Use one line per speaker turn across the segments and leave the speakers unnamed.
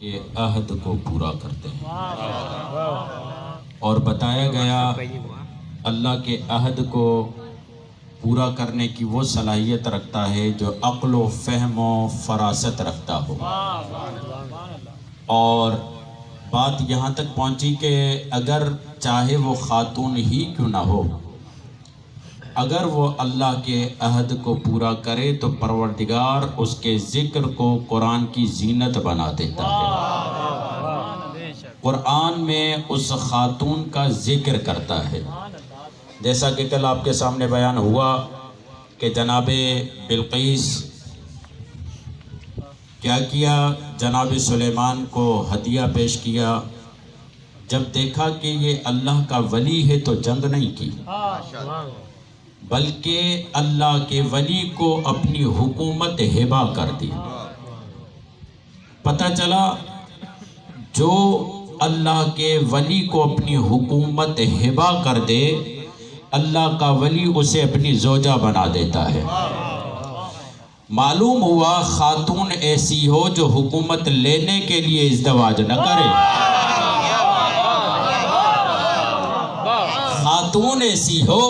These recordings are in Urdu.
کے عہد کو پورا کرتے ہیں، اور بتایا گیا اللہ کے عہد کو پورا کرنے کی وہ صلاحیت رکھتا ہے جو عقل و فہم و فراست رکھتا ہو۔ اور بات یہاں تک پہنچی کہ اگر چاہے وہ خاتون ہی کیوں نہ ہو، اگر وہ اللہ کے عہد کو پورا کرے تو پروردگار اس کے ذکر کو قرآن کی زینت بنا دیتا ہے۔ قرآن میں اس خاتون کا ذکر کرتا ہے، جیسا کہ کل آپ کے سامنے بیان ہوا کہ جناب بلقیس کیا کیا، جناب سلیمان کو ہدیہ پیش کیا، جب دیکھا کہ یہ اللہ کا ولی ہے تو جنگ نہیں کی، بلکہ اللہ کے ولی کو اپنی حکومت ہبہ کر دی۔ پتہ چلا جو اللہ کے ولی کو اپنی حکومت ہبہ کر دے، اللہ کا ولی اسے اپنی زوجہ بنا دیتا ہے۔ معلوم ہوا خاتون ایسی ہو جو حکومت لینے کے لیے ازدواج نہ کرے، خاتون ایسی ہو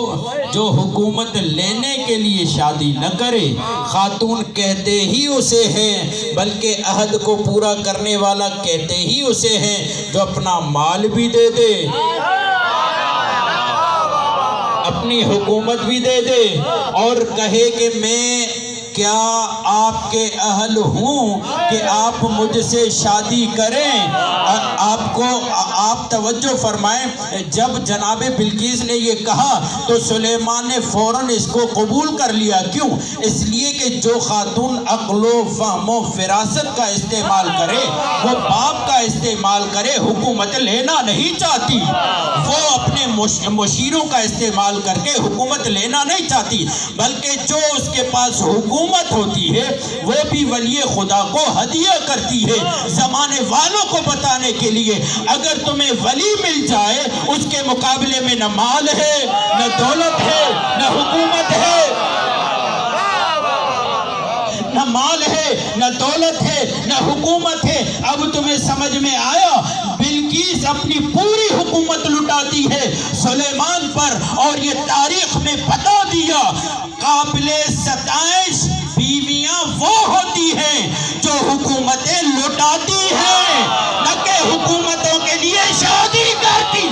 جو حکومت لینے کے لیے شادی نہ کرے، خاتون کہتے ہی اسے ہیں، بلکہ عہد کو پورا کرنے والا کہتے ہی اسے ہیں جو اپنا مال بھی دے دے، اپنی حکومت بھی دے دے، اور کہے کہ میں کیا آپ کے اہل ہوں کہ آپ مجھ سے شادی کریں۔ آپ توجہ فرمائیں، جب جناب بلقیس نے یہ کہا تو سلیمان نے فوراً اس کو قبول کر لیا۔ کیوں؟ اس لیے کہ جو خاتون عقل و فہم و فراست کا استعمال کرے، وہ باپ کا استعمال کرے، حکومت لینا نہیں چاہتی، وہ اپنے مشیروں کا استعمال کر کے حکومت لینا نہیں چاہتی، بلکہ جو اس کے پاس حکومت ہوتی ہے وہ بھی ولی خدا کو ہدیہ کرتی ہے، زمانے والوں کو بتانے کے لیے اگر تمہیں ولی مل جائے اس کے مقابلے میں نہ مال ہے، نہ دولت ہے، نہ حکومت ہے، نہ مال ہے، نہ دولت ہے، نہ حکومت ہے۔ اب تمہیں سمجھ میں آیا، بلقیس اپنی پوری حکومت لٹاتی ہے سلیمان پر، اور یہ تاریخ میں بتا دیا قابل ستائش بیویاں وہ ہوتی ہیں جو حکومتیں لٹاتی ہیں، نہ کہ حکومتوں کے لیے شادی کرتی۔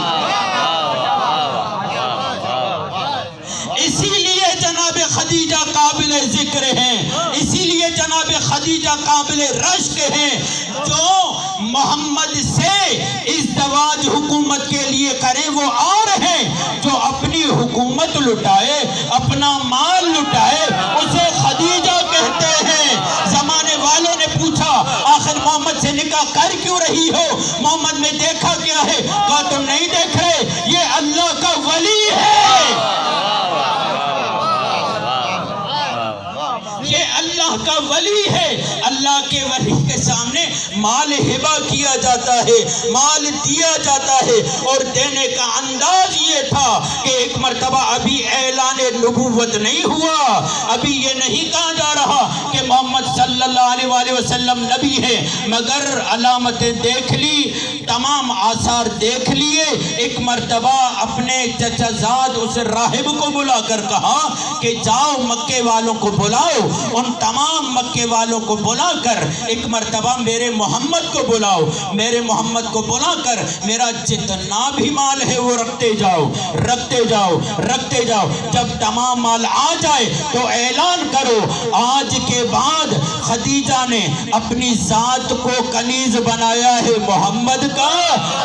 اسی لیے جناب خدیجہ قابل ذکر ہیں، اسی لیے جناب خدیجہ قابل رشک ہیں، جو محمد سے ازدواج حکومت کے لیے کریں وہ اور ہیں، جو اپنی حکومت لٹائے، اپنا مال لٹائے، اسے خدیجہ کہتے ہیں۔ زمانے والوں نے پوچھا آخر محمد سے نکاح کر کیوں رہی ہو؟ محمد نے دیکھا کیا ہے؟ کہا تم نہیں دیکھ رہے، یہ اللہ کا ولی ہے، یہ اللہ کا ولی ہے۔ اللہ کے ولی کے سامنے مال ہبہ کیا جاتا ہے، مال دیا جاتا ہے، اور دینے کا انداز یہ تھا کہ ایک مرتبہ ابھی اعلان نبوت نہیں ہوا، ابھی یہ نہیں کہا جا رہا کہ محمد صلی اللہ علیہ وآلہ وسلم نبی ہیں، مگر علامتیں دیکھ لی، تمام آثار دیکھ لیے۔ ایک مرتبہ اپنے چچا زاد اس راہب کو بلا کر کہا کہ جاؤ مکے والوں کو بلاؤ، ان تمام مکے والوں کو بلا کر ایک مرتبہ میرے محمد کو بلاؤ، میرے محمد کو بلا کر میرا جتنا بھی مال ہے وہ رکھتے جاؤ، رکھتے جاؤ، رکھتے جاؤ، جب تمام مال آ جائے تو اعلان کرو آج کے بعد خدیجہ نے اپنی ذات کو کنیز بنایا ہے محمد کا،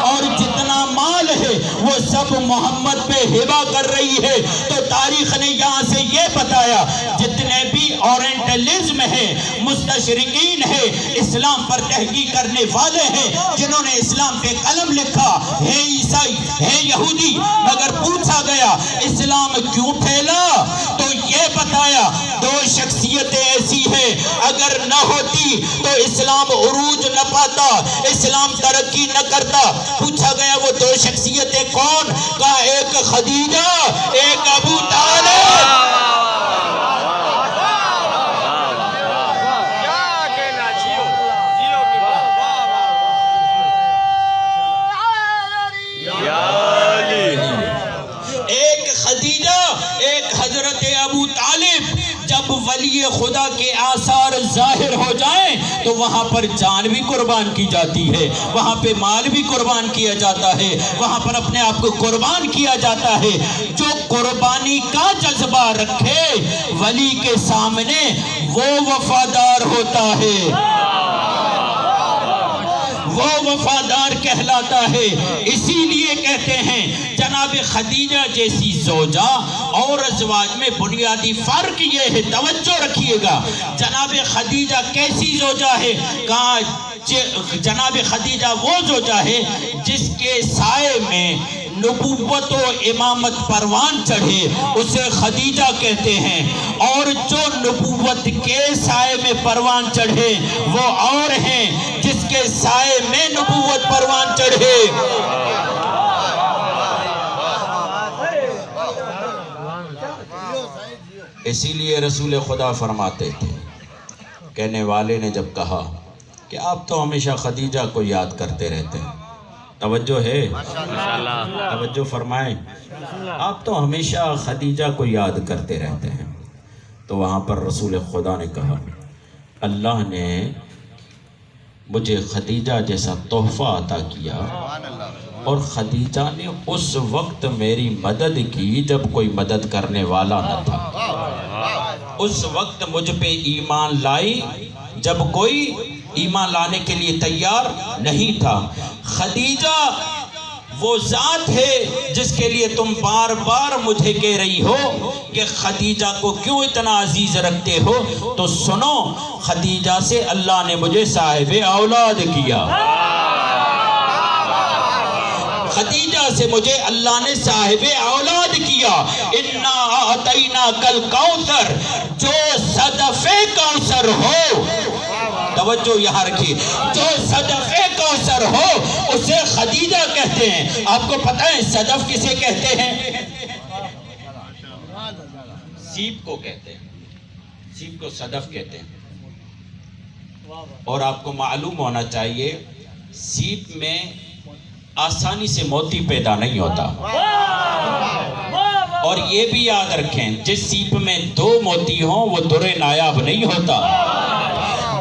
اور جتنا مال ہے وہ سب محمد پہ ہبہ کر رہی ہے۔ تو تاریخ نے یہاں سے یہ بتایا جتنے بھی اورینٹلزم ہیں، مستشرقین ہیں، اسلام پر تحقیق کرنے والے ہیں، جنہوں نے اسلام پہ قلم لکھا، ہے عیسائی، ہے یہودی، مگر پوچھا گیا اسلام کیوں پھیلا تو یہ بتایا دو شخصیتیں ایسی ہیں اگر نہ ہوتی تو اسلام عروج نہ پاتا، اسلام ترقی نہ کرتا۔ پوچھا گیا وہ دو شخصیتیں کون؟ کہا ایک خدیجہ، ایک ابو طالب۔ وہاں پر جان بھی قربان کی جاتی ہے، وہاں پہ مال بھی قربان کیا جاتا ہے، وہاں پر اپنے آپ کو قربان کیا جاتا ہے۔ جو قربانی کا جذبہ رکھے ولی کے سامنے وہ وفادار ہوتا ہے، وہ وفادار کہلاتا ہے۔ اسی لیے کہتے ہیں جناب خدیجہ جیسی زوجہ اور ازواج میں بنیادی فرق یہ ہے، توجہ رکھیے گا، جناب خدیجہ کیسی زوجہ ہے؟ کہا جناب خدیجہ وہ زوجہ ہے جس کے سائے میں نبوت و امامت پروان چڑھے، اسے خدیجہ کہتے ہیں، اور جو نبوت کے سائے میں پروان چڑھے وہ اور ہیں جس کے سائے میں نبوت پروان چڑھے۔ اسی لیے رسول خدا فرماتے تھے، کہنے والے نے جب کہا کہ آپ تو ہمیشہ خدیجہ کو یاد کرتے رہتے ہیں، توجہ ہے، توجہ فرمائیں، آپ تو ہمیشہ خدیجہ کو یاد کرتے رہتے ہیں، تو وہاں پر رسول خدا نے کہا اللہ نے مجھے خدیجہ جیسا تحفہ عطا کیا، اور خدیجہ نے اس وقت میری مدد کی جب کوئی مدد کرنے والا نہ تھا، اس وقت مجھ پہ ایمان لائی جب کوئی ایمان لانے کے لیے تیار نہیں تھا۔ خدیجہ وہ ذات ہے جس کے لیے تم بار بار مجھے کہہ رہی ہو کہ خدیجہ کو کیوں اتنا عزیز رکھتے ہو، تو سنو، خدیجہ سے اللہ نے مجھے صاحب اولاد کیا، خدیجہ سے مجھے اللہ نے صاحب اولاد کیا۔ اِنَّا أَعْطَيْنَاكَ الْكَوْثَرَ، جو صدف کوثر ہو، توجہ یہاں رکھیے، جو صدف کوثر ہو اسے خدیجہ کہتے ہیں۔ آپ کو پتہ ہے صدف کسے کہتے ہیں؟ سیب کو کہتے ہیں، سیب کو صدف کہتے ہیں۔ اور آپ کو معلوم ہونا چاہیے سیب میں آسانی سے موتی پیدا نہیں ہوتا، اور یہ بھی یاد رکھیں جس سیپ میں 2 موتی ہوں وہ درِ نایاب نہیں ہوتا،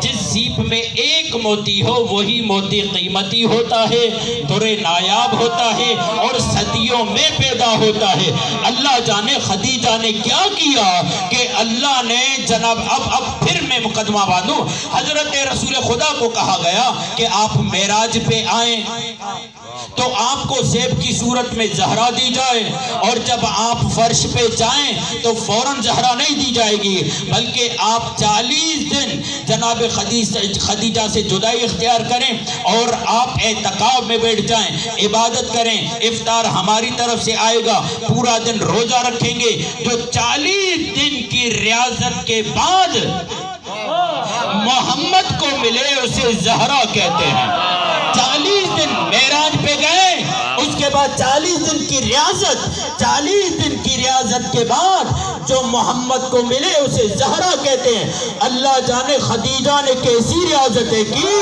جس سیپ میں 1 موتی ہو وہی موتی قیمتی ہوتا ہے، درِ نایاب ہوتا ہے، اور صدیوں میں پیدا ہوتا ہے۔ اللہ جانے خدیجہ نے کیا کیا کہ اللہ نے جناب اب پھر میں مقدمہ باندھوں، حضرت رسول خدا کو کہا گیا کہ آپ معراج پہ آئیں تو آپ کو زیب کی صورت میں زہرا دی جائے، اور جب آپ فرش پہ جائیں تو فوراً زہرا نہیں دی جائے گی، بلکہ آپ 40 دن جناب خدیجہ سے جدائی اختیار کریں اور آپ اعتکاف میں بیٹھ جائیں، عبادت کریں، افطار ہماری طرف سے آئے گا، پورا دن روزہ رکھیں گے۔ جو 40 دن کی ریاضت کے بعد محمد کو ملے اسے زہرا کہتے ہیں۔ 40 دن معراج پہ گئے، اس کے بعد 40 دن کی ریاضت، 40 دن کی ریاضت کے بعد جو محمد کو ملے اسے زہرا کہتے ہیں۔ اللہ جانے خدیجہ نے کیسی ریاضتیں کی،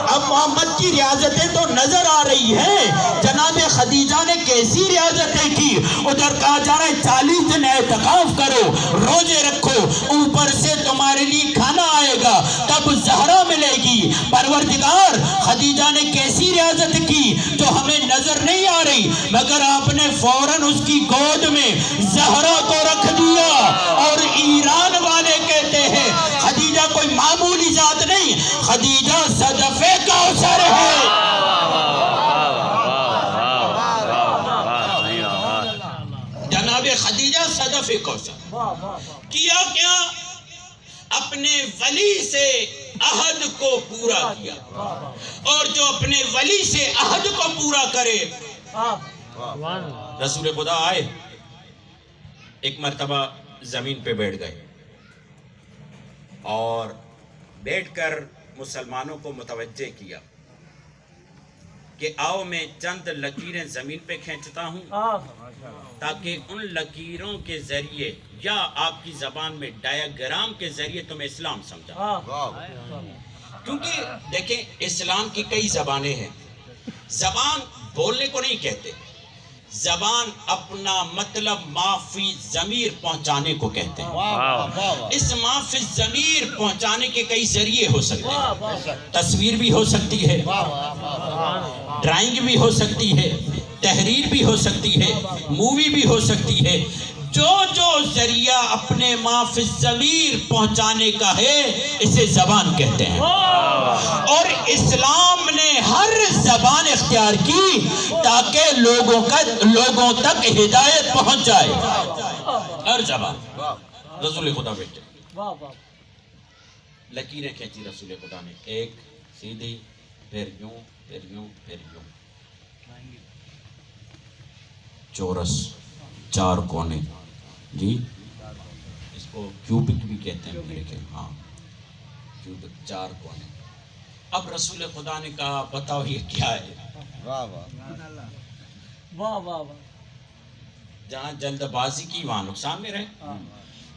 اب محمد کی ریاضتیں تو نظر آ رہی ہیں، جناب خدیجہ نے کیسی ریاضتیں کی۔ ادھر کہا جا رہا ہے 40 دن اعتکاف کرو، روزے رکھو، اوپر سے تمہارے لیے کھانا آئے گا، تب زہرا ملے گی۔ پروردگار خدیجہ نے کیسی ریاضت کی جو ہمیں نظر نہیں آ رہی، مگر آپ نے فوراً اس کی گود میں زہرا کو رکھ دیا، اور ایران والے کہتے ہیں خدیجہ کوئی معمولی ذات نہیں، خدیجہ صدف کوثر ہے۔ جناب خدیجہ صدف کوثر کیا کیا؟ اپنے ولی سے عہد کو پورا کیا، اور جو اپنے ولی سے عہد کو پورا کرے۔ رسول خدا آئے، ایک مرتبہ زمین پہ بیٹھ گئے، اور بیٹھ کر مسلمانوں کو متوجہ کیا کہ آؤ میں چند لکیریں زمین پہ کھینچتا ہوں تاکہ ان لکیروں کے ذریعے یا آپ کی زبان میں ڈایاگرام کے ذریعے تمہیں اسلام سمجھا۔ کیونکہ دیکھیں اسلام کی کئی زبانیں ہیں، زبان بولنے کو نہیں کہتے، زبان اپنا مطلب معافی ضمیر پہنچانے کو کہتے ہیں. اس معافی ضمیر پہنچانے کے کئی ذریعے ہو سکتے ہیں. تصویر بھی ہو سکتی ہے، ڈرائنگ بھی ہو سکتی ہے، تحریر بھی ہو سکتی ہے، مووی بھی ہو سکتی ہے. جو جو ذریعہ اپنے معافی ضمیر پہنچانے کا ہے اسے زبان کہتے ہیں. اور اسلام نے ہر زبان اختیار کی تاکہ لوگوں تک ہدایت پہنچ جائے. ہر زبان. رسول خدا بیٹے لکیریں کھینچی رسول خدا نے، ایک سیدھی، پھر یوں، پھر یوں، پھر یوں. چورس، چار کونے، جی اس کو کیوبک بھی کہتے ہیں میرے کہ ہاں کیوبک، چار کونے. اب رسول خدا نے کہا بتاؤ یہ کیا ہے؟ واہ واہ واہ واہ. جہاں جلد بازی کی وہاں نقصان میں رہے،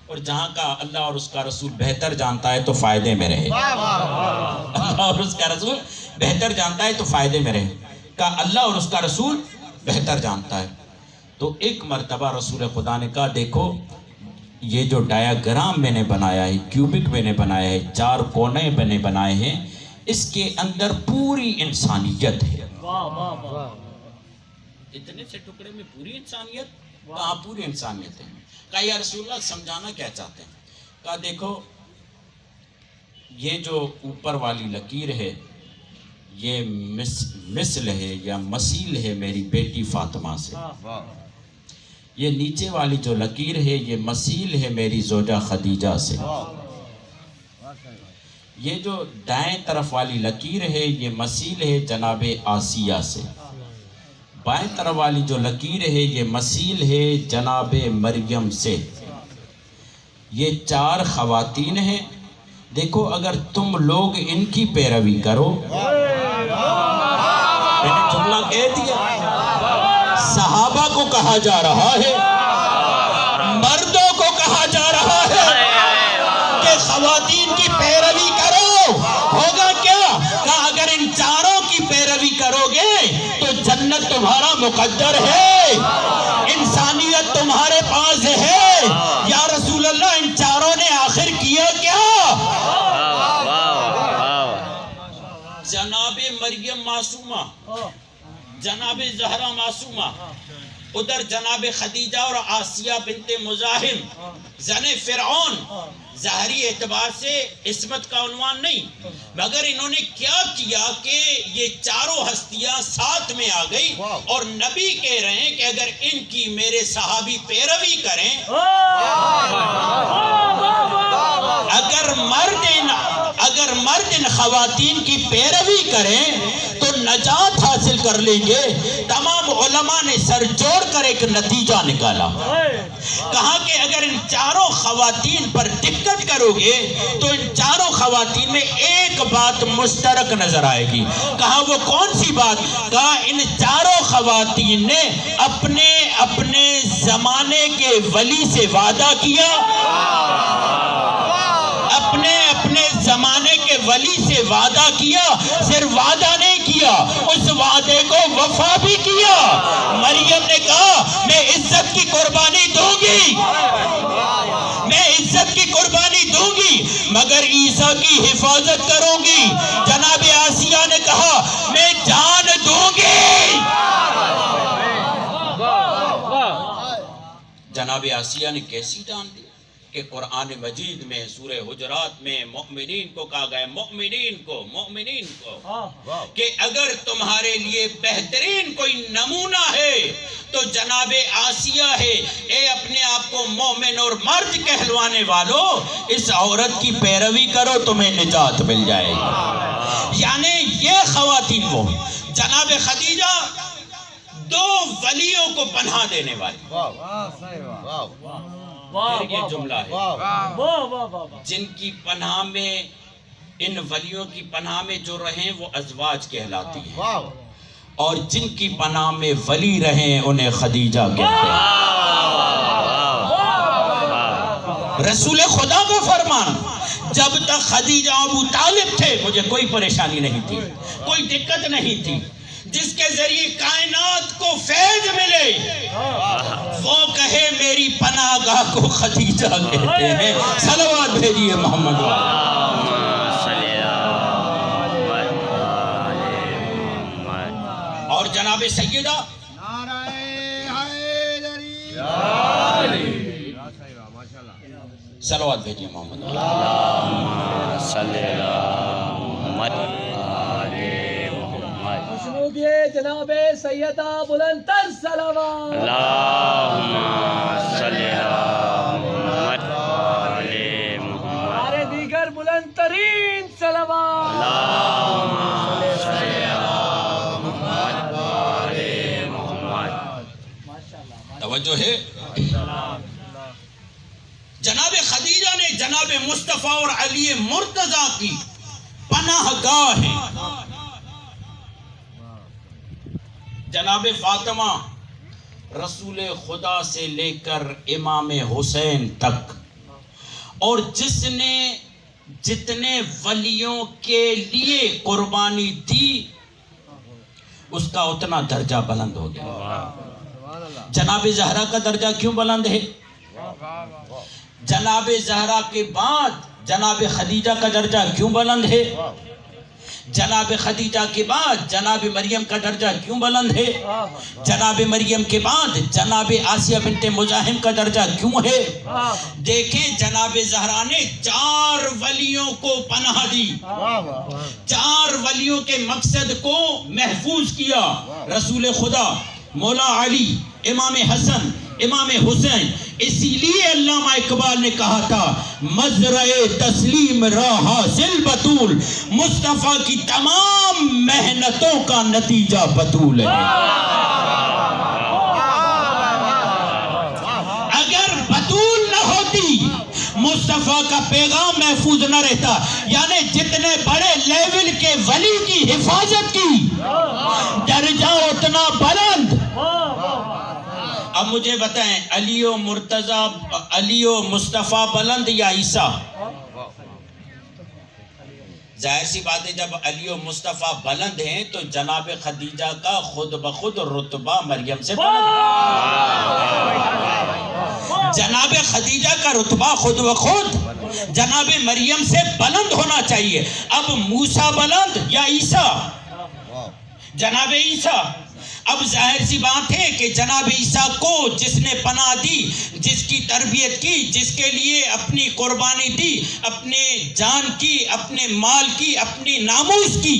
اور جہاں کا اللہ اور اس کا رسول بہتر جانتا ہے تو فائدے میں رہے. اللہ اور اس کا رسول بہتر جانتا ہے تو فائدے میں رہے. کہا اللہ اور اس کا رسول بہتر جانتا ہے. تو ایک مرتبہ رسول خدا نے کہا دیکھو یہ جو ڈایاگرام میں نے بنایا ہے، کیوبک میں نے بنایا ہے، چار کونے میں نے بنائے ہیں، اس کے اندر پوری انسانیت ہے. اتنے سے ٹکڑے میں پوری انسانیت؟ کہاں پوری انسانیت ہے. کہا یا رسول اللہ سمجھانا کیا چاہتے ہیں؟ کہا دیکھو یہ جو اوپر والی لکیر ہے یہ مثل ہے یا مثیل ہے میری بیٹی فاطمہ سے. یہ نیچے والی جو لکیر ہے یہ مثیل ہے میری زوجہ خدیجہ سے. یہ جو دائیں طرف والی لکیر ہے یہ مثیل ہے جناب آسیہ سے. بائیں طرف والی جو لکیر ہے یہ مثیل ہے جناب مریم سے. یہ چار خواتین ہیں. دیکھو اگر تم لوگ ان کی پیروی کرو، میں نے جملہ کہہ دیا، صحابہ کو کہا جا رہا ہے، مردوں کو کہا جا رہا ہے کہ خواتین کی پیروی کرو. ہوگا کیا؟ کہ اگر ان چاروں کی پیروی کرو گے تو جنت تمہارا مقدر ہے، انسانیت تمہارے پاس ہے. یا رسول اللہ ان چاروں نے آخر کیا کیا؟ جناب مریم معصومہ، جناب زہرا معصومہ، ادھر جناب خدیجہ اور آسیہ بنت مزاحم زن فرعون. ظاہری اعتبار سے عصمت کا عنوان نہیں، مگر انہوں نے کیا کیا کہ یہ چاروں ہستیاں ساتھ میں آ گئی اور نبی کہہ رہے ہیں کہ اگر ان کی میرے صحابی پیروی کریں، اگر مرد ان خواتین کی پیروی کریں تو نجات حاصل کر لیں گے. تمام علماء نے سر جوڑ کر ایک نتیجہ نکالا. کہا کہ اگر ان چاروں خواتین پر دقت کرو گے تو ان چاروں خواتین میں ایک بات مشترک نظر آئے گی. کہا وہ کون سی بات؟ کہا ان چاروں خواتین نے اپنے زمانے کے ولی سے وعدہ کیا، اپنے زمانے کے ولی سے وعدہ کیا. صرف وعدہ نہیں کیا، اس وعدے کو وفا بھی کیا. مریم نے کہا میں عزت کی قربانی دوں گی، میں عزت کی قربانی دوں گی مگر عیسیٰ کی حفاظت کروں گی. جناب آسیہ نے کہا میں جان دوں گی. جناب آسیہ نے کیسی جان دی کہ قرآن مجید میں سورہ حجرات میں مؤمنین کو کہا گیا، مؤمنین کو کہ اگر تمہارے لیے بہترین کوئی نمونہ ہے تو جناب آسیہ ہے. اے اپنے آپ کو مومن اور مرد کہلوانے والوں، اس عورت کی پیروی کرو تمہیں نجات مل جائے گی. یعنی یہ خواتین وہ جناب خدیجہ دو ولیوں کو پناہ دینے والی. یہ جملہ ہے جن کی پناہ میں، ان ولیوں کی پناہ میں جو رہیں وہ ازواج کہلاتی ہیں، اور جن کی پناہ میں ولی رہیں انہیں خدیجہ کہتے ہیں. رسول خدا کا فرمان، جب تک خدیجہ ابو طالب تھے مجھے کوئی پریشانی نہیں تھی، کوئی دقت نہیں تھی. جس کے ذریعے کائنات کو فیض ملے، وہ کہے میری پناہ گاہ کو خدیجہ کہتے ہیں. صلوات بھیجیے محمد اور جناب سیدہ صلوات بھیجیے محمد
جناب سیدہ بلند تر صلوات. ہمارے دیگر بلند ترین صلوات.
توجہ ہے. جناب خدیجہ نے جناب مصطفیٰ اور علی مرتضیٰ کی پناہ گاہ ہے. جناب فاطمہ رسول خدا سے لے کر امام حسین تک، اور جس نے جتنے ولیوں کے لیے قربانی دی اس کا اتنا درجہ بلند ہو گیا. جناب زہرا کا درجہ کیوں بلند ہے؟ جناب زہرا کے بعد جناب خدیجہ کا درجہ کیوں بلند ہے؟ جناب خدیجہ کے بعد جناب مریم کا درجہ کیوں بلند ہے؟ جناب مریم کے بعد جناب آسیہ بنت مزاحم کا درجہ کیوں ہے؟ دیکھیں جناب زہرا نے 4 ولیوں کو پناہ دی، 4 ولیوں کے مقصد کو محفوظ کیا. رسول خدا، مولا علی، امام حسن، امام حسین. اسی لیے علامہ اقبال نے کہا تھا مزرع تسلیم را حاصل بطول، مصطفیٰ کی تمام محنتوں کا نتیجہ بطول ہے. اگر بطول نہ ہوتی مصطفیٰ کا پیغام محفوظ نہ رہتا. یعنی جتنے بڑے لیول کے ولی کی حفاظت کی، درجہ اتنا بلند. اب مجھے بتائیں علی و مرتضیٰ، علی و مصطفیٰ بلند یا عیسیٰ؟ ظاہر سی بات ہے جب علی و مصطفیٰ بلند ہیں تو جناب خدیجہ کا خود بخود رتبہ مریم سے بلند ہے. جناب خدیجہ کا رتبہ خود بخود جناب مریم سے بلند ہونا چاہیے. اب موسیٰ بلند یا عیسیٰ؟ جناب عیسیٰ. اب ظاہر سی بات ہے کہ جناب عیسیٰ کو جس نے پناہ دی، جس کی تربیت کی، جس کے لیے اپنی قربانی دی، اپنے جان کی، اپنے مال کی، اپنی ناموس کی،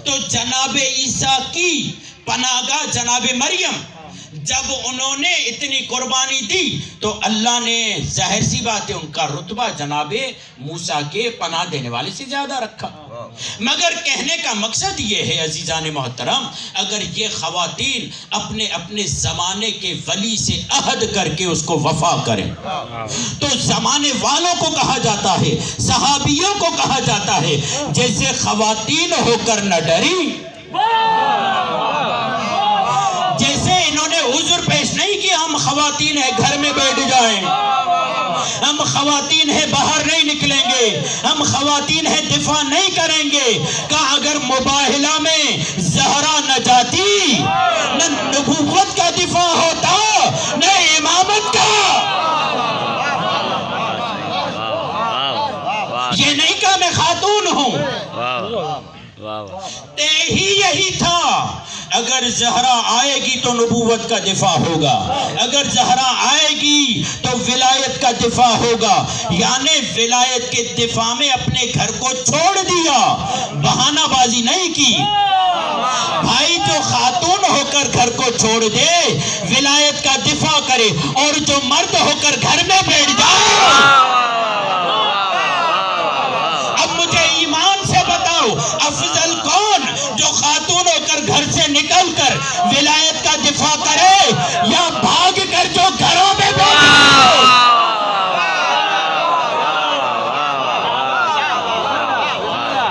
تو جناب عیسیٰ کی پناہ گاہ جناب مریم. جب انہوں نے اتنی قربانی دی تو اللہ نے ظاہر سی بات ہے ان کا رتبہ جناب موسیٰ کے پناہ دینے والے سے زیادہ رکھا. مگر کہنے کا مقصد یہ ہے عزیزان محترم، اگر یہ خواتین اپنے اپنے زمانے کے ولی سے عہد کر کے اس کو وفا کریں تو زمانے والوں کو کہا جاتا ہے، صحابیوں کو کہا جاتا ہے جیسے خواتین ہو کر نہ ڈری. جیسے انہوں نے عذر پیش نہیں کیا ہم خواتین ہیں گھر میں بیٹھ جائیں، ہم خواتین ہیں باہر نہیں نکلیں گے، ہم خواتین ہیں دفاع نہیں کریں گے. کہا اگر مباہلہ میں زہرا نہ جاتی نہ نبوت کا دفاع ہوتا نہ امامت کا. یہ نہیں کہا میں خاتون ہوں، یہی تھا اگر زہرا آئے گی تو نبوت کا دفاع ہوگا، اگر زہرا آئے گی تو ولایت کا دفاع ہوگا. یعنی ولایت کے دفاع میں اپنے گھر کو چھوڑ دیا، بہانہ بازی نہیں کی. بھائی جو خاتون ہو کر گھر کو چھوڑ دے ولایت کا دفاع کرے، اور جو مرد ہو کر گھر میں بیٹھ جائے. اب مجھے ایمان سے بتاؤ افضل کون، جو خاتون ہو کر گھر سے نکل کر ولایت کا دفاع کرے یا بھاگ کر جو گھروں میں بیٹھے؟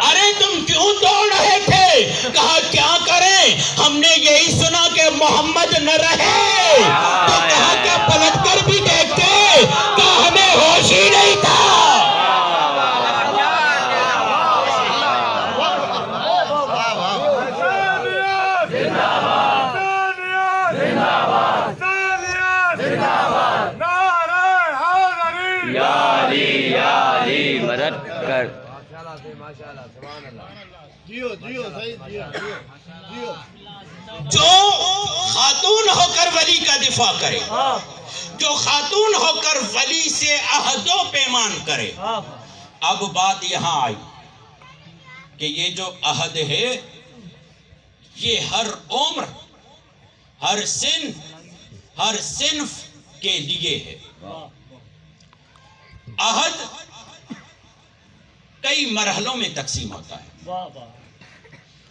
ارے تم کیوں دوڑ رہے تھے؟ کہا کیا کریں، ہم نے یہی سنا کہ محمد نہ رہے، تو کہا کیا پلٹ کر بھی دیکھتے؟ کہا ہمیں ہوش ہی نہیں تھا. جو خاتون ہو کر ولی کا دفاع کرے، جو خاتون ہو کر ولی سے عہد و پیمان کرے. اب بات یہاں آئی کہ یہ جو عہد ہے یہ ہر عمر، ہر سن، ہر صنف کے لیے ہے. عہد کئی مرحلوں میں تقسیم ہوتا ہے.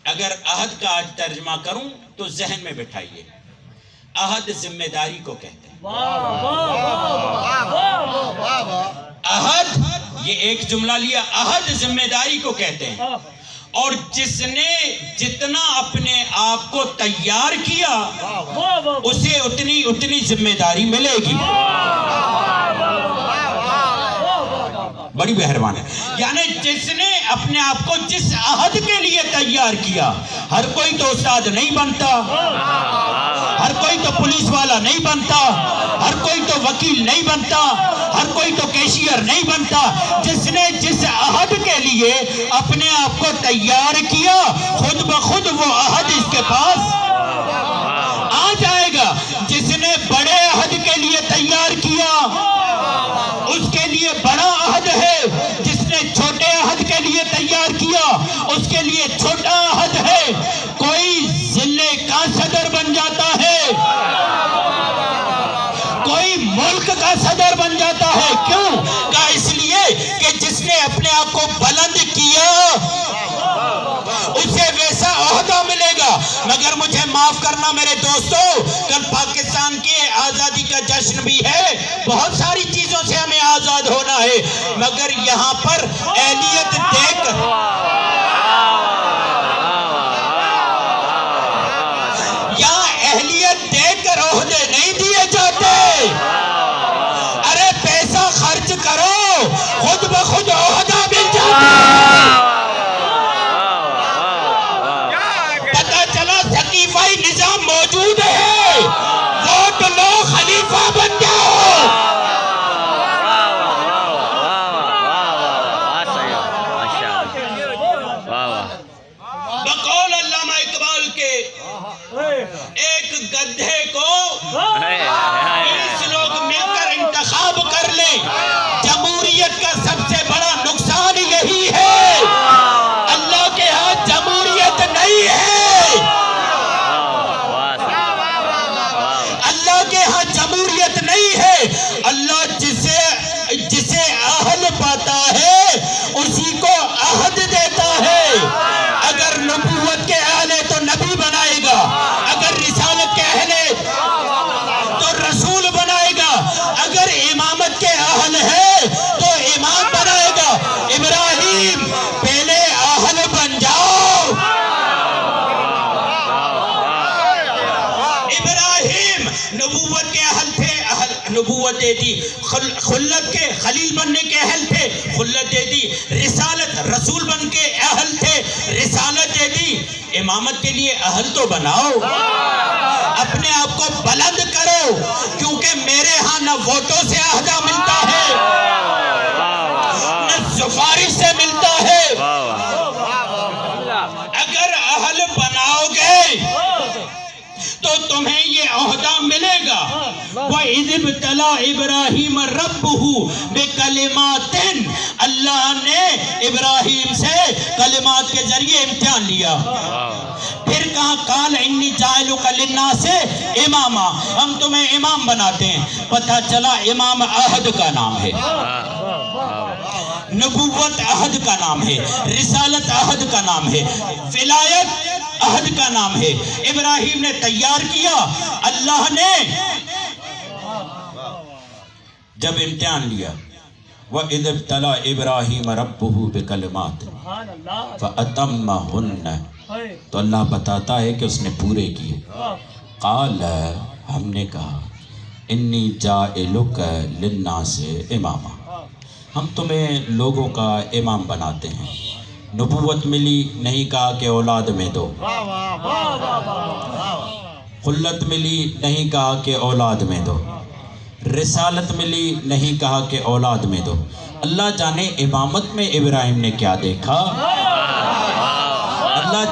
اگر عہد کا آج ترجمہ کروں تو ذہن میں بٹھائیے، عہد ذمہ داری کو کہتے ہیں. عہد، یہ ایک جملہ لیا، عہد ذمہ داری کو کہتے ہیں. اور جس نے جتنا اپنے آپ کو تیار کیا اسے اتنی ذمہ داری ملے گی. بڑی مہربانی ہے. یعنی جس نے اپنے آپ کو جس عہد کے لیے تیار کیا، ہر کوئی تو استاد نہیں بنتا، ہر کوئی تو پولیس والا نہیں بنتا، ہر کوئی تو وکیل نہیں بنتا، ہر کوئی تو کیشیئر نہیں بنتا. جس نے جس عہد کے لیے اپنے آپ کو تیار کیا، خود بخود وہ عہد اس کے پاس آ جائے گا. جس نے بڑے عہد کے لیے تیار کیا اس کے لیے بڑا عہد ہے. جس نے چھوٹے عہد کے لیے تیار کیا اس کے لیے چھوٹا عہد ہے. کوئی ضلع کا صدر بن جاتا ہے، کوئی ملک کا صدر بن جاتا ہے. کیوں؟ کہ اس لیے کہ جس نے اپنے آپ کو بلند کیا اسے ویسا عہدہ ملے گا. مگر مجھے معاف کرنا میرے دوستو، کل پاکستان کی آزادی کا جشن بھی ہے، بہت ساری چیزوں سے ہمیں آزاد ہونا ہے، مگر یہاں پر اہلیت دیکھ کر عہدے نہیں دیے جاتے. ارے پیسہ خرچ کرو، خود بخود عہدہ مل جاتا ہے. پتہ چلا ثقیفائی نظام موجود ہے، ووٹ لو، خلیفہ بن جاؤ. بقول علامہ اقبال کے، ایک گدھے کو 20 لوگ مل کر انتخاب کر لیں. جمہوریت کا سب سے بڑا نقصان یہی ہے. اللہ کے ہاں جمہوریت نہیں ہے، اللہ کے ہاں جمہوریت نہیں ہے. اللہ جسے اہل پاتا ہے اسی کو عہد دیتا ہے. اگر نبوت کے اہل ہے تو نبی بنائے گا، اگر رسالت کے اہل ہے تو رسول بنائے گا، اگر امامت کے اہل ہے تو امام بنائے گا. ابراہیم پہلے اہل بن جاؤ. ابراہیم نبوت کے اہل تھے، نبوت دے دی. خلت کے خلیل بننے کے اہل تھے، خلت دے دی. رسالت رسول بن کے اہل تھے، رسالت دے دی. امامت کے لیے اہل تو بناؤ، اپنے آپ کو بلند کرو، کیونکہ میرے ہاں نہ ووٹوں سے عہدہ ملتا ہے نہ سفارش سے ملتا ہے. اگر اہل بناؤ گے تو تمہیں یہ عہدہ ملے گا. وَإِذِ ابْتَلَىٰ إِبْرَاهِيمَ رَبُّهُ بِكَلِمَاتٍ، اللہ نے ابراہیم سے کلمات کے ذریعے امتحان لیا. پھر کہا قَالَ إِنِّي جَاعِلُكَ لِلنَّاسِ إِمَامًا، ہم تمہیں امام بناتے ہیں. پتہ چلا امام عہد کا نام ہے، نبوت عہد کا نام ہے، رسالت عہد کا نام ہے، ولایت عہد کا نام ہے. ابراہیم نے تیار کیا، اللہ نے جب امتحان لیا. وَإِذِ ابْتَلَىٰ إِبْرَاهِيمَ رَبُّهُ بِكَلِمَاتٍ فَأَتَمَّهُنَّ، تو اللہ بتاتا ہے کہ اس نے پورے کیے. قَالَ، ہم نے کہا إِنِّي جَاعِلُكَ لِلنَّاسِ إِمَامًا، ہم تمہیں لوگوں کا امام بناتے ہیں. نبوت ملی، نہیں کہا کہ اولاد میں دو. خلت ملی، نہیں کہا کہ اولاد میں دو. رسالت ملی، نہیں کہا کہ اولاد میں دو. اللہ جانے امامت میں ابراہیم نے کیا دیکھا.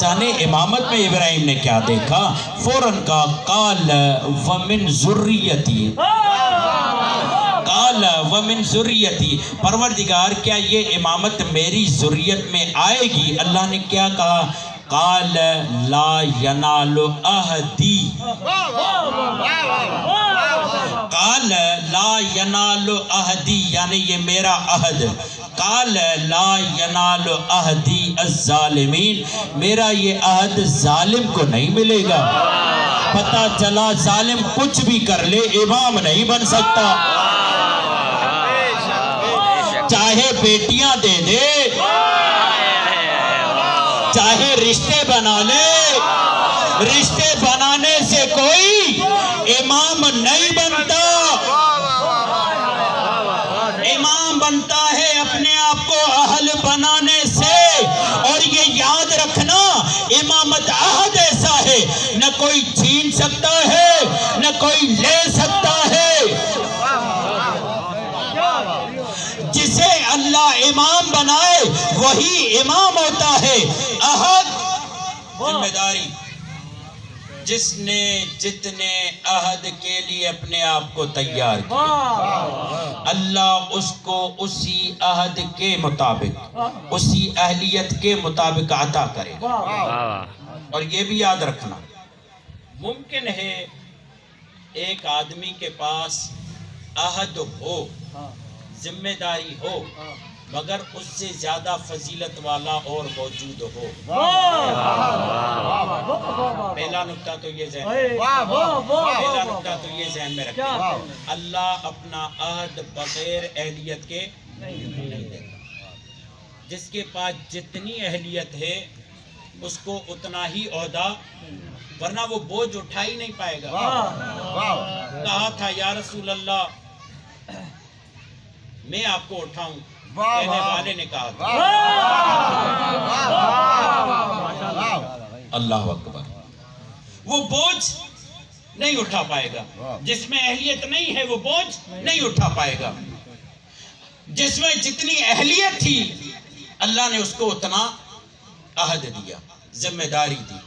جانے امامت میں ابراہیم نے کیا دیکھا؟ فوراً کہا قال ومن ذریتی، قال ومن ذریتی، پروردگار کیا یہ امامت میری ذریت میں آئے گی؟ اللہ نے کیا کہا؟ قال لا ینال عہدی، قال لا ینال عہدی یعنی یہ میرا عہد، قال لا ینال عہدی الظالمین، میرا یہ عہد ظالم کو نہیں ملے گا۔ پتہ چلا ظالم کچھ بھی کر لے امام نہیں بن سکتا، چاہے بیٹیاں دے دے، چاہے رشتے بنا لے، رشتے بنانے سے کوئی امام نہیں بنتا۔ امام بنتا ہے اپنے آپ کو اہل بنانے سے، اور یہ یاد رکھنا امامت عہد ایسا ہے نہ کوئی چھین سکتا ہے نہ کوئی لے سکتا ہے۔ جسے اللہ امام بنائے وہی امام ہوتا ہے۔ عہد ذمہ داری، جس نے جتنے عہد کے لیے اپنے آپ کو تیار کیا، اللہ اس کو اسی عہد کے مطابق، اسی اہلیت کے مطابق عطا کرے گا۔ اور یہ بھی یاد رکھنا، ممکن ہے ایک آدمی کے پاس عہد ہو، ذمہ داری ہو، مگر اس سے زیادہ فضیلت والا اور موجود ہو۔ پہلا نکتہ تو یہ ذہن میں رکھیں، اللہ اپنا عہد بغیر اہلیت کے نہیں دیتا۔ جس کے پاس جتنی اہلیت ہے اس کو اتنا ہی عہدہ، ورنہ وہ بوجھ اٹھا ہی نہیں پائے گا۔ کہا تھا یا رسول اللہ میں آپ کو اٹھاؤں، کہنے والے نے کہا تھا اللہ اکبر، وہ بوجھ نہیں اٹھا پائے گا۔ جس میں اہلیت نہیں ہے وہ بوجھ نہیں اٹھا پائے گا۔ جس میں جتنی اہلیت تھی اللہ نے اس کو اتنا عہد دیا، ذمہ داری دی،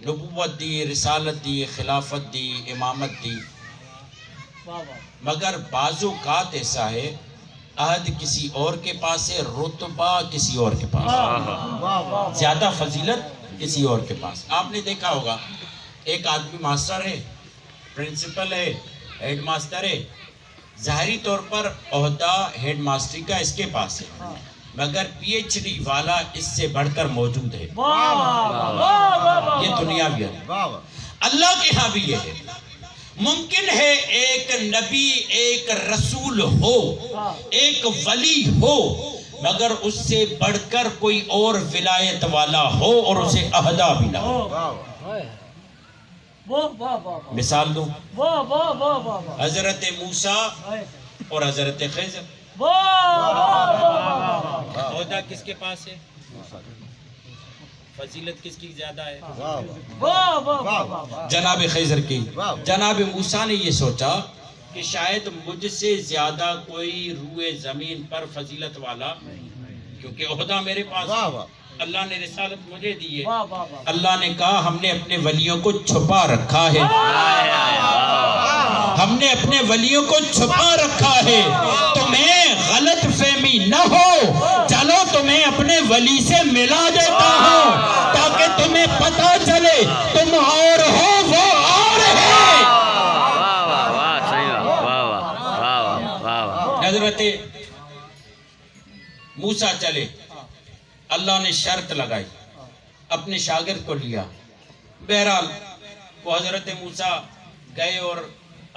نبوت دی، رسالت دی، خلافت دی، امامت دی۔ مگر بعض اوقات ایسا ہے عہد کسی اور کے پاس ہے، رتبہ کسی اور کے پاس ہے، زیادہ فضیلت کسی اور کے پاس۔ آپ نے دیکھا ہوگا ایک آدمی ماسٹر ہے، پرنسپل ہے، ہیڈ ماسٹر ہے، ظاہری طور پر عہدہ ہیڈ ماسٹری کا اس کے پاس ہے، مگر پی ایچ ڈی والا اس سے بڑھ کر موجود ہے۔ یہ دنیا بھی ہے، اللہ کے ہاں بھی یہ ہے۔ ممکن ہے ایک نبی، ایک رسول ہو، ایک ولی ہو، مگر اس سے بڑھ کر کوئی اور ولایت والا ہو اور اسے عہدہ بھی نہ ہو۔ مثال دوں، حضرت موسیٰ اور حضرت خضر، عہدہ کس کے پاس ہے؟ فضیلت کس کی زیادہ ہے؟ جناب خضر کی۔ جناب موسیٰ نے یہ سوچا کہ شاید مجھ سے زیادہ کوئی روئے زمین پر فضیلت والا، کیونکہ عہدہ میرے پاس ہے، اللہ نے رسالت مجھے دی ہے۔ اللہ نے کہا ہم نے اپنے ولیوں کو چھپا رکھا ہے، ہم نے اپنے ولیوں کو چھپا رکھا ہے، تمہیں غلط فہمی نہ ہو، چلو تمہیں اپنے ولی سے ملا دیتا ہوں تاکہ تمہیں پتہ چلے تم اور ہو وہ اور ہے۔ حضرت موسیٰ چلے، اللہ نے شرط لگائی، اپنے شاگرد کو لیا، بہرحال وہ حضرت موسیٰ گئے اور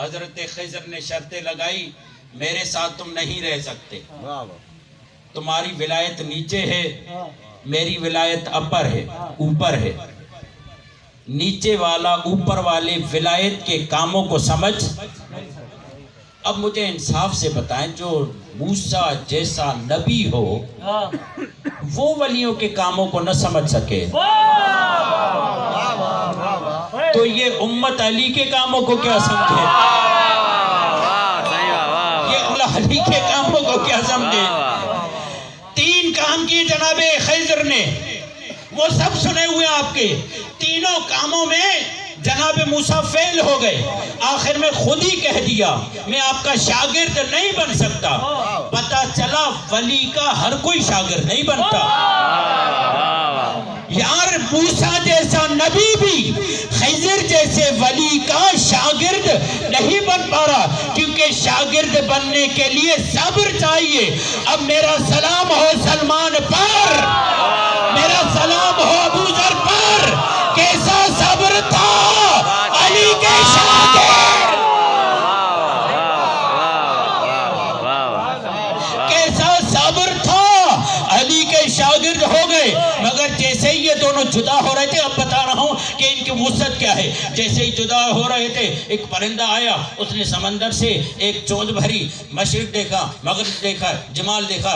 حضرت خضر نے شرطیں لگائی، میرے ساتھ تم نہیں رہ سکتے، تمہاری ولایت نیچے ہے، میری ولایت اوپر ہے۔ نیچے والا اوپر والے ولایت کے کاموں کو سمجھ۔ اب مجھے انصاف سے بتائیں، جو موسیٰ جیسا نبی ہو وہ ولیوں کے کاموں کو نہ سمجھ سکے تو یہ امت علی کے کاموں کو کیا سمجھے؟ یہ علی کے کاموں کو کیا سمجھے؟ 3 کام کیے جناب خضر نے، وہ سب سنے ہوئے آپ کے تینوں کاموں میں جناب موسیٰ فیل ہو گئے. آخر میں خود ہی کہہ دیا میں آپ کا شاگرد نہیں بن سکتا. پتہ چلا ولی کا ہر کوئی شاگرد نہیں بنتا. یار موسیٰ جیسا نبی بھی خضر جیسے ولی کا شاگرد نہیں بن پا رہا، کیونکہ شاگرد بننے کے لیے صبر چاہیے. اب میرا سلام ہو سلمان پر، میرا سلام ہو ابو ذر پر. کیسا صبر تھا علی کے شاگرد، کیسا صبر تھا علی کے شاگرد ہو گئے. مگر جیسے ہی یہ دونوں جدا ہو رہے تھے، اب بتا رہا ہوں کہ ان کی وسعت کیا ہے. جیسے ہی جدا ہو رہے تھے ایک پرندہ آیا، اس نے سمندر سے ایک چوند بھری مشرق دیکھا، مغرب دیکھا، جمال دیکھا،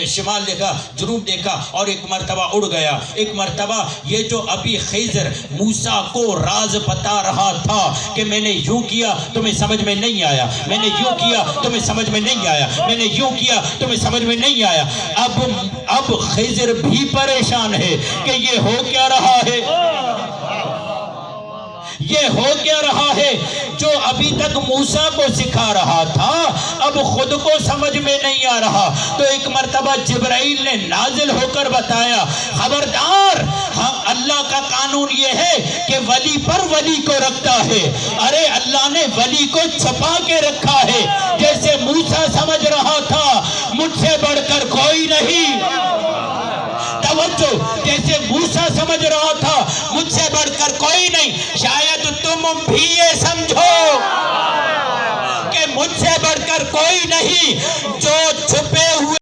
شمال دیکھا، جنوب دیکھا، اور ایک مرتبہ اڑ گیا. ایک مرتبہ یہ جو ابھی خضر موسیٰ کو راز بتا رہا تھا کہ میں نے یوں کیا تمہیں سمجھ میں نہیں آیا، میں نے یوں کیا تمہیں سمجھ میں نہیں آیا، میں نے یوں کیا تمہیں سمجھ میں نہیں آیا. اب خضر بھی پریشان ہے کہ یہ ہو کیا رہا ہے، یہ ہو کیا رہا ہے. جو ابھی تک موسیٰ کو سکھا رہا تھا اب خود کو سمجھ میں نہیں آ رہا. تو ایک مرتبہ جبرائیل نے نازل ہو کر بتایا خبردار، ہاں اللہ کا قانون یہ ہے کہ ولی پر ولی کو رکھتا ہے. ارے اللہ نے ولی کو چھپا کے رکھا ہے. جیسے موسیٰ سمجھ رہا تھا مجھ سے بڑھ کر کوئی نہیں، توجہ، جیسے موسیٰ سمجھ رہا تھا مجھ سے بڑھ کر کوئی نہیں، شاید تم بھی یہ سمجھو کہ مجھ سے بڑھ کر کوئی نہیں. جو چھپ